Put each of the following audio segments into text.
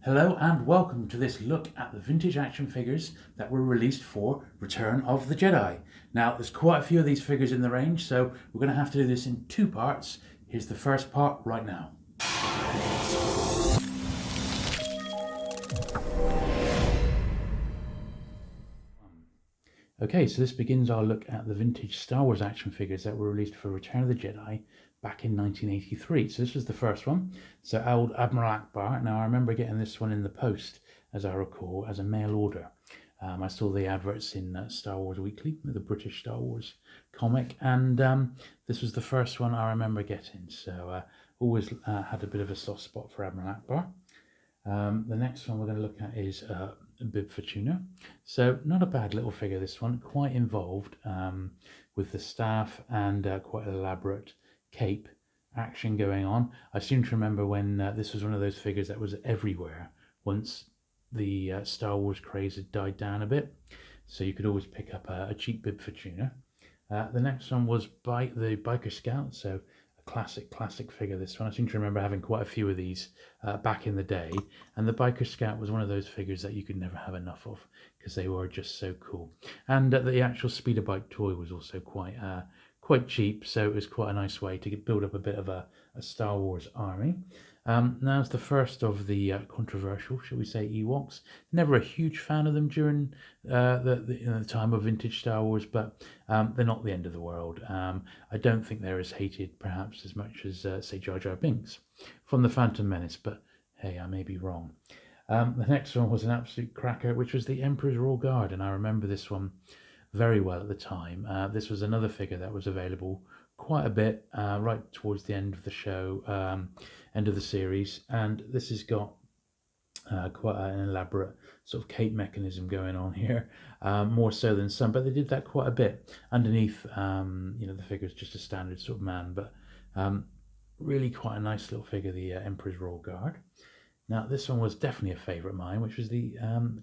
Hello and welcome to this look at the vintage action figures that were released for Return of the Jedi. Now there's quite a few of these figures in the range, so we're going to have to do this in two parts. Here's the first part right now. Okay, so this begins our look at the vintage Star Wars action figures that were released for Return of the Jedi back in 1983. So this was the first one. So old Admiral Ackbar. Now I remember getting this one in the post, as I recall, as a mail order. I saw the adverts in Star Wars Weekly, the British Star Wars comic, and this was the first one I remember getting. So always had a bit of a soft spot for Admiral Ackbar. The next one we're going to look at is Bib Fortuna. So not a bad little figure, this one, quite involved with the staff and quite an elaborate cape action going on. I seem to remember when this was one of those figures that was everywhere once the Star Wars craze had died down a bit, so you could always pick up a cheap Bib Fortuna. The next one was the Biker Scout, so a classic figure, this one. I seem to remember having quite a few of these back in the day, and the Biker Scout was one of those figures that you could never have enough of because they were just so cool. And the actual speeder bike toy was also quite cheap, so it was quite a nice way to build up a bit of a Star Wars army. Now it's the first of the controversial, shall we say, Ewoks. Never a huge fan of them during the time of vintage Star Wars, but they're not the end of the world. I don't think they're as hated, perhaps, as much as, say, Jar Jar Binks from The Phantom Menace, but hey, I may be wrong. The next one was an absolute cracker, which was the Emperor's Royal Guard, and I remember this one very well at the time. This was another figure that was available quite a bit right towards the end of the show, end of the series, and this has got quite an elaborate sort of cape mechanism going on here, more so than some, but they did that quite a bit. Underneath, the figure is just a standard sort of man, but really quite a nice little figure, the Emperor's Royal Guard. Now, this one was definitely a favourite of mine, which was the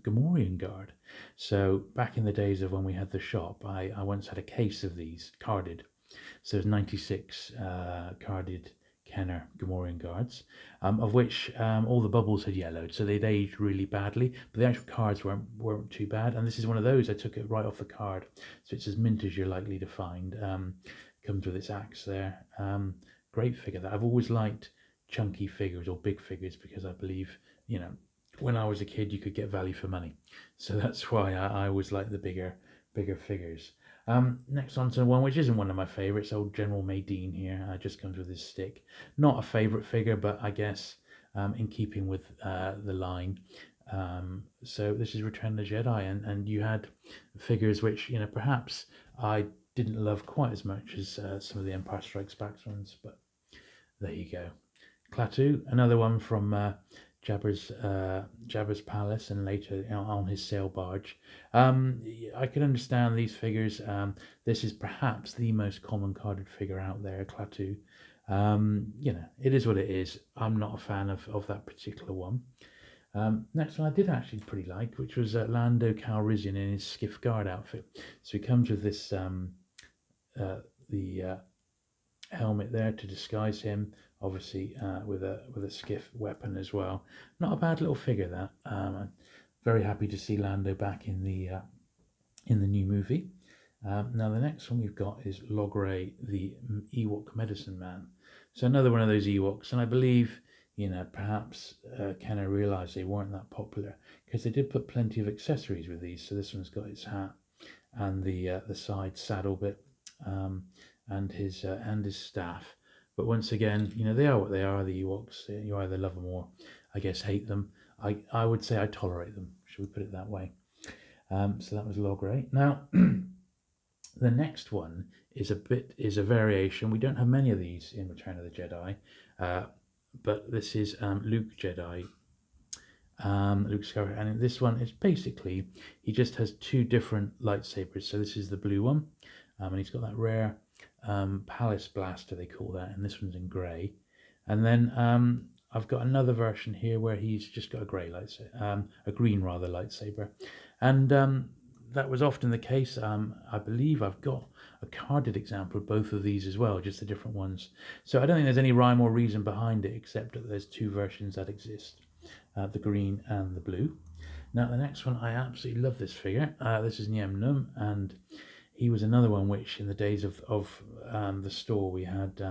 Gomorian Guard. So back in the days of when we had the shop, I once had a case of these carded. So there's 96 carded Kenner Gomorian Guards, of which all the bubbles had yellowed, so they'd aged really badly, but the actual cards weren't too bad. And this is one of those, I took it right off the card, so it's as mint as you're likely to find. Comes with its axe there. Great figure that I've always liked. Chunky figures or big figures, because I believe, when I was a kid you could get value for money, so that's why I always like the bigger figures. Next on to one which isn't one of my favorites, old General Madine here. Just comes with his stick. Not a favorite figure, but I guess in keeping with the line. So this is Return of the Jedi, and you had figures which perhaps I didn't love quite as much as some of the Empire Strikes Back ones, but there you go. Klaatu, another one from Jabba's palace, and later on his sail barge. I can understand these figures. This is perhaps the most common carded figure out there, Klaatu. It is what it is. I'm not a fan of that particular one. Next one I did actually pretty like, which was Lando Calrissian in his Skiff Guard outfit. So he comes with this the helmet there to disguise him, obviously with a skiff weapon as well. Not a bad little figure that. I'm very happy to see Lando back in the new movie. Now the next one we've got is Logray, the Ewok medicine man. So another one of those Ewoks, and I believe perhaps Kenner realised they weren't that popular, because they did put plenty of accessories with these. So this one's got its hat and the side saddle bit, and his staff. But once again, they are what they are, the Ewoks. You either love them or, I guess, hate them. I would say I tolerate them, should we put it that way. So that was Logray. Now, the next one is a variation. We don't have many of these in Return of the Jedi, but this is Luke Jedi. Luke Skywalker, and in this one, it's basically, he just has two different lightsabers. So this is the blue one, and he's got that rare Palace Blaster, they call that, and this one's in grey. And then I've got another version here where he's just got a grey lightsaber, a green rather lightsaber, and that was often the case. I believe I've got a carded example of both of these as well, just the different ones. So I don't think there's any rhyme or reason behind it, except that there's two versions that exist. the green and the blue. Now the next one, I absolutely love this figure. This is Neom Gnome, and he was another one which in the days of the store we had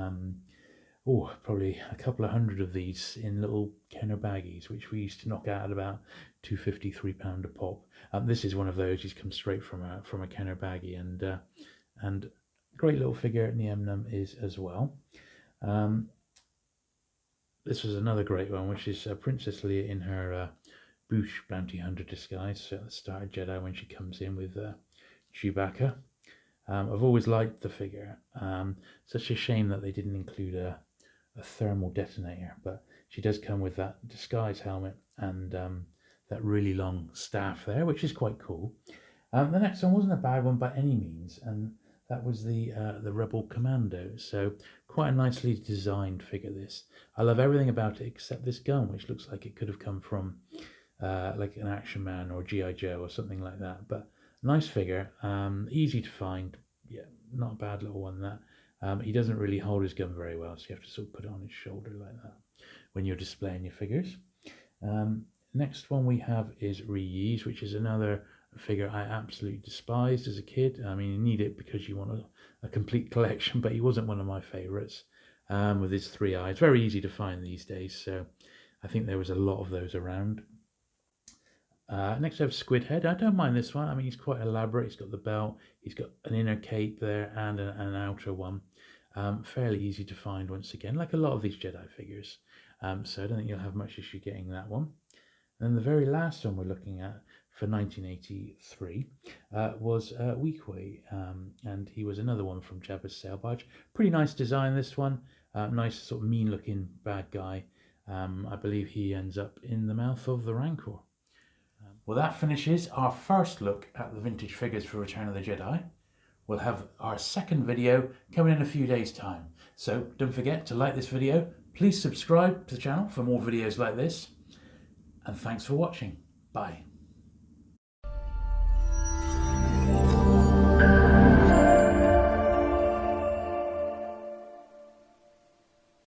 probably a couple of hundred of these in little Kenner baggies, which we used to knock out at about £2.50, £3 a pop. This is one of those. He's come straight from a Kenner baggie, and great little figure Neom Gnome is as well. This was another great one, which is Princess Leia in her Boosh bounty hunter disguise. So at the start of Jedi, when she comes in with Chewbacca. I've always liked the figure. Such a shame that they didn't include a thermal detonator, but she does come with that disguise helmet and that really long staff there, which is quite cool. The next one wasn't a bad one by any means, and that was the Rebel Commando. So quite a nicely designed figure. This, I love everything about it except this gun, which looks like it could have come from like an Action Man or G.I. Joe or something like that. But nice figure, easy to find. Yeah, not a bad little one that. He doesn't really hold his gun very well, so you have to sort of put it on his shoulder like that when you're displaying your figures. Next one we have is Reuse, which is another figure I absolutely despised as a kid. I mean, you need it because you want a complete collection, but he wasn't one of my favourites. With his 3 eyes, very easy to find these days, so I think there was a lot of those around. Next I have Squid Head. I don't mind this one. I mean, he's quite elaborate. He's got the belt, he's got an inner cape there and an outer one. Fairly easy to find once again, like a lot of these Jedi figures. So I don't think you'll have much issue getting that one. And the very last one we're looking at for 1983 was Weekway, and he was another one from Jabba's Sail Barge. Pretty nice design, this one. Nice sort of mean looking bad guy. I believe he ends up in the mouth of the Rancor. Well, that finishes our first look at the vintage figures for Return of the Jedi. We'll have our second video coming in a few days' time. So don't forget to like this video. Please subscribe to the channel for more videos like this. And thanks for watching. Bye.